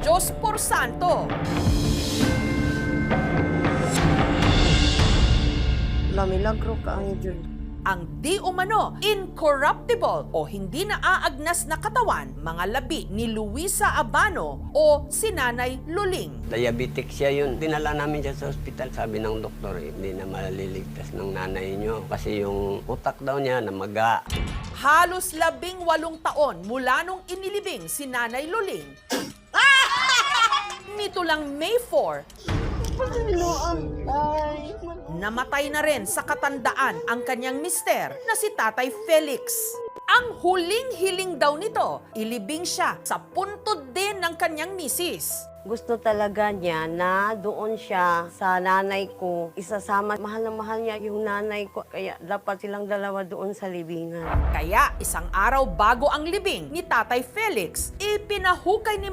Diyos por santo! Lamilagro ka ang Diyos. Ang di umano incorruptible o hindi naaagnas na katawan, mga labi ni Luisa Abano o si Nanay Luling. Diabetic siya yun. Dinala namin siya sa ospital. Sabi ng doktor, hindi na maliligtas ng nanay niyo kasi yung utak daw niya namaga. Halos 18 taon mula nung inilibing si Nanay Luling. Nito lang May 4, namatay na rin sa katandaan ang kanyang mister na si Tatay Felix. Ang huling hiling daw nito, ilibing siya sa puntod din ng kanyang misis. Gusto talaga niya na doon siya sa nanay ko. Isasama, mahal na mahal niya yung nanay ko. Kaya dapat silang dalawa doon sa libingan. Kaya isang araw bago ang libing ni Tatay Felix, ipinahukay ni